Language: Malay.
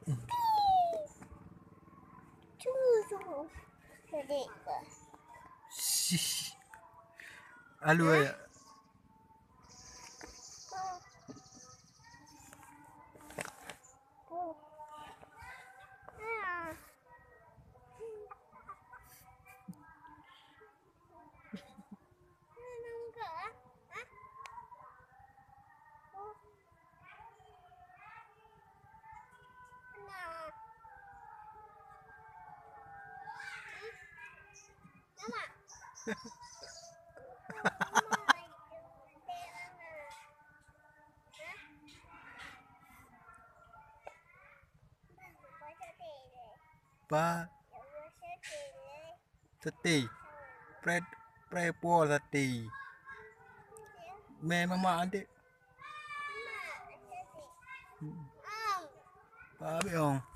Tudo. Liga. Alô, é. Ba sati pre po sati me mama adik ba biết không